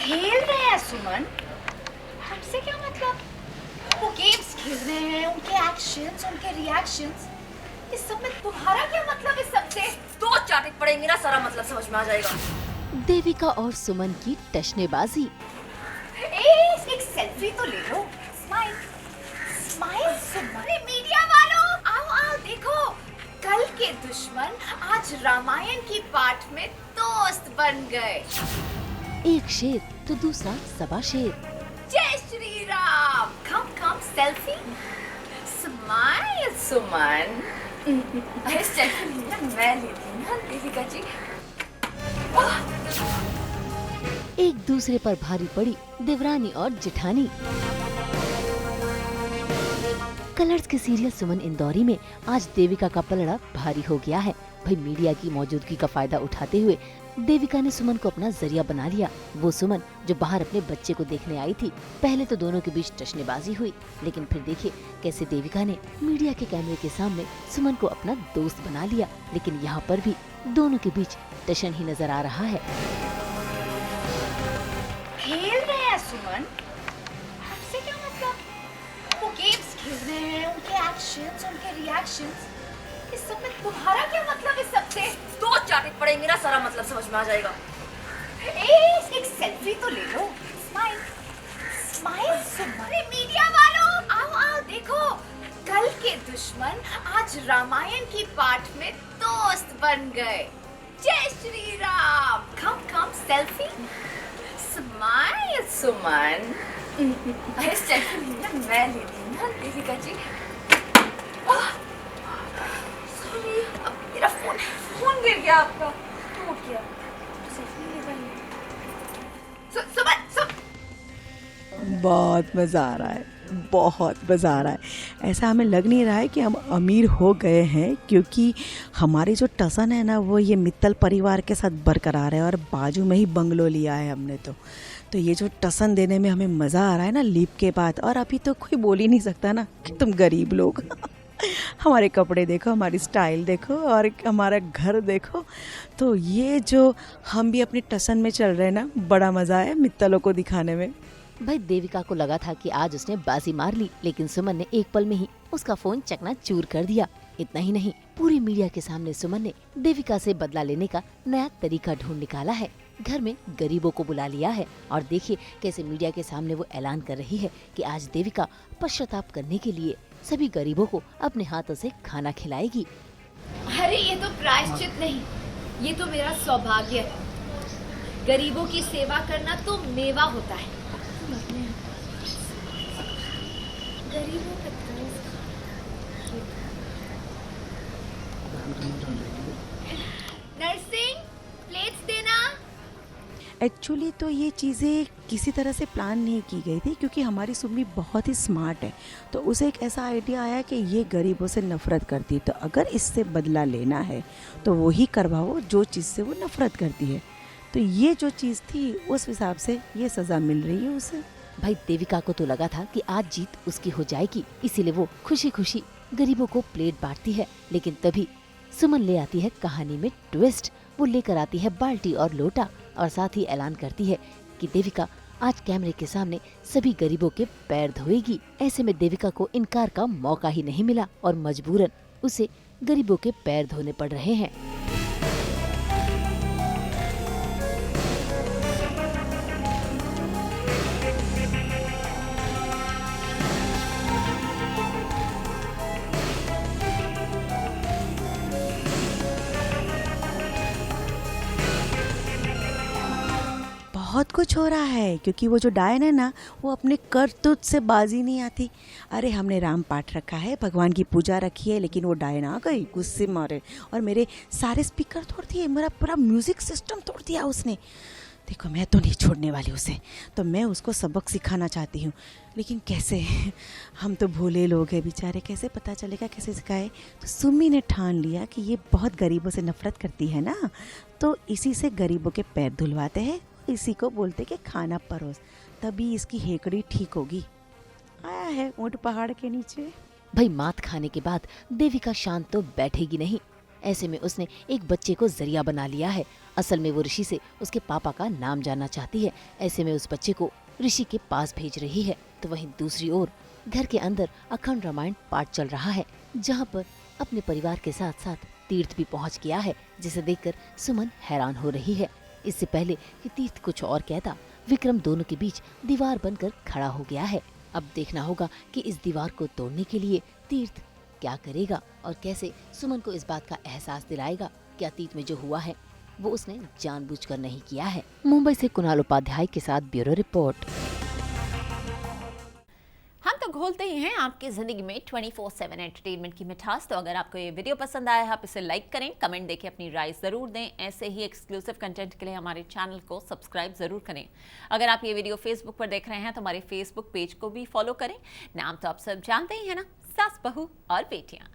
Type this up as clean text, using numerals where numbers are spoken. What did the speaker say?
खेल रहे हैं सुमन, हमसे क्या मतलब? वो गेम्स खेल रहे हैं, उनके एक्शंस, उनके रिएक्शंस, इस सब में तुम्हारा क्या मतलब? इस सब से दो चाटे पड़ेंगे ना, सारा मतलब समझ में आ जाएगा। देविका और सुमन की टशनेबाजी। एक सेल्फी तो ले लो। स्माइल स्माइल सुमन। अरे मीडिया वालों, आओ आओ देखो, कल के दुश्मन आज रामायण की पाठ में दोस्त बन गए। एक शेर तो दूसरा सवा शेर। जय श्री राम। कम कम सेल्फी। स्माइल सुमन। अरे सेल्फी नहीं ना, मैं लेती हूँ ना देविका जी। एक दूसरे पर भारी पड़ी देवरानी और जेठानी। कलर्स के सीरियल सुमन इंदौरी में आज देविका का पलड़ा भारी हो गया है। भाई मीडिया की मौजूदगी का फायदा उठाते हुए देविका ने सुमन को अपना जरिया बना लिया। वो सुमन जो बाहर अपने बच्चे को देखने आई थी। पहले तो दोनों के बीच टशनेबाजी हुई, लेकिन फिर देखिए कैसे देविका ने मीडिया के कैमरे के सामने सुमन को अपना दोस्त बना लिया। लेकिन यहाँ पर भी दोनों के बीच टशन ही नजर आ रहा है। खेल रहे हैं सुमन, हमसे क्या मतलब? वो गेम्स खेल रहे हैं, उनके एक्शंस, उनके रिएक्शंस, इस सब में तुम्हारा क्या मतलब? इस सब से दो चाटे पड़ेंगे ना, सारा मतलब समझ में आ जाएगा। एक सेल्फी तो ले लो। स्माइल स्माइल सुमन। अरे मीडिया वालों, आओ आओ देखो, कल के दुश्मन आज रामायण की पाठ में दोस्त बन गए। जय श्री राम। कम कम सेल्फी। स्माइल सुमन। अरे सेल्फी नहीं ना, मैं लेती हूँ ना देविका जी। सॉरी, अब मेरा फोन गिर गया आपका। टूट गया। सेल्फी नहीं ले पाई। सुमन बहुत मज़ा आ रहा है, बहुत मज़ा आ रहा है। ऐसा हमें लग नहीं रहा है कि हम अमीर हो गए हैं, क्योंकि हमारी जो टसन है ना वो ये मित्तल परिवार के साथ बरकरार है और बाजू में ही बंगलो लिया है हमने। तो ये जो टसन देने में हमें मज़ा आ रहा है ना लीप के बाद, और अभी तो कोई बोल ही नहीं सकता ना कि तुम गरीब लोग। हमारे कपड़े देखो, हमारी स्टाइल देखो और हमारा घर देखो। तो ये जो हम भी अपनी टसन में चल रहे हैं ना, बड़ा मज़ा है मित्तलों को दिखाने में। भाई देविका को लगा था कि आज उसने बाजी मार ली, लेकिन सुमन ने एक पल में ही उसका फोन चकनाचूर कर दिया। इतना ही नहीं, पूरी मीडिया के सामने सुमन ने देविका से बदला लेने का नया तरीका ढूंढ निकाला है। घर में गरीबों को बुला लिया है और देखिए कैसे मीडिया के सामने वो ऐलान कर रही है कि आज देविका पश्चाताप करने के लिए सभी गरीबों को अपने हाथों से खाना खिलाएगी। अरे ये तो प्रायश्चित नहीं, ये तो मेरा सौभाग्य है। गरीबों की सेवा करना तो मेवा होता है। गरीबों का तरस नर्सिंग, प्लेट्स देना। एक्चुअली तो ये चीज़ें किसी तरह से प्लान नहीं की गई थी, क्योंकि हमारी सुम्मी बहुत ही स्मार्ट है। तो उसे एक ऐसा आइडिया आया कि ये गरीबों से नफ़रत करती है, तो अगर इससे बदला लेना है तो वो ही करवाओ जो चीज़ से वो नफ़रत करती है। तो ये जो चीज़ थी उस हिसाब से ये सज़ा मिल रही है उसे। भाई देविका को तो लगा था कि आज जीत उसकी हो जाएगी, इसीलिए वो खुशी खुशी गरीबों को प्लेट बांटती है। लेकिन तभी सुमन ले आती है कहानी में ट्विस्ट। वो लेकर आती है बाल्टी और लोटा और साथ ही ऐलान करती है कि देविका आज कैमरे के सामने सभी गरीबों के पैर धोएगी। ऐसे में देविका को इनकार का मौका ही नहीं मिला और मजबूरन उसे गरीबों के पैर धोने पड़ रहे हैं। बहुत कुछ हो रहा है, क्योंकि वो जो डायन है ना वो अपने करतूत से बाजी नहीं आती। अरे हमने राम पाठ रखा है, भगवान की पूजा रखी है, लेकिन वो डायन आ गई गुस्से मारे और मेरे सारे स्पीकर तोड़ दिए, मेरा पूरा म्यूज़िक सिस्टम तोड़ दिया उसने। देखो मैं तो नहीं छोड़ने वाली उसे, तो मैं उसको सबक सिखाना चाहती हूँ, लेकिन कैसे? हम तो भोले लोग हैं बेचारे, कैसे पता चलेगा, कैसे सिखाए? तो सुम्मी ने ठान लिया कि ये बहुत गरीबों से नफ़रत करती है ना, तो इसी से गरीबों के पैर धुलवाते हैं, इसी को बोलते कि खाना परोस, तभी इसकी हेकड़ी ठीक होगी। आया है ऊँट पहाड़ के नीचे। भाई मात खाने के बाद देविका शांत तो बैठेगी नहीं। ऐसे में उसने एक बच्चे को जरिया बना लिया है। असल में वो ऋषि से उसके पापा का नाम जानना चाहती है। ऐसे में उस बच्चे को ऋषि के पास भेज रही है। तो वहीं दूसरी ओर घर के अंदर अखंड रामायण पाठ चल रहा है, जहाँ पर अपने परिवार के साथ साथ तीर्थ भी पहुँच गया है, जिसे देखकर सुमन हैरान हो रही है। इससे पहले कि तीर्थ कुछ और कहता, विक्रम दोनों के बीच दीवार बनकर खड़ा हो गया है। अब देखना होगा कि इस दीवार को तोड़ने के लिए तीर्थ क्या करेगा और कैसे सुमन को इस बात का एहसास दिलाएगा कि अतीत में जो हुआ है वो उसने जानबूझकर नहीं किया है। मुंबई से कुणाल उपाध्याय के साथ ब्यूरो रिपोर्ट। हम तो घोलते ही हैं आपकी जिंदगी में 24/7 एंटरटेनमेंट की मिठास। तो अगर आपको ये वीडियो पसंद आया है, आप इसे लाइक करें, कमेंट देके अपनी राय जरूर दें। ऐसे ही एक्सक्लूसिव कंटेंट के लिए हमारे चैनल को सब्सक्राइब जरूर करें। अगर आप ये वीडियो फेसबुक पर देख रहे हैं तो हमारे फेसबुक पेज को भी फॉलो करें। नाम तो आप सब जानते ही है ना, सास बहू और बेटियां।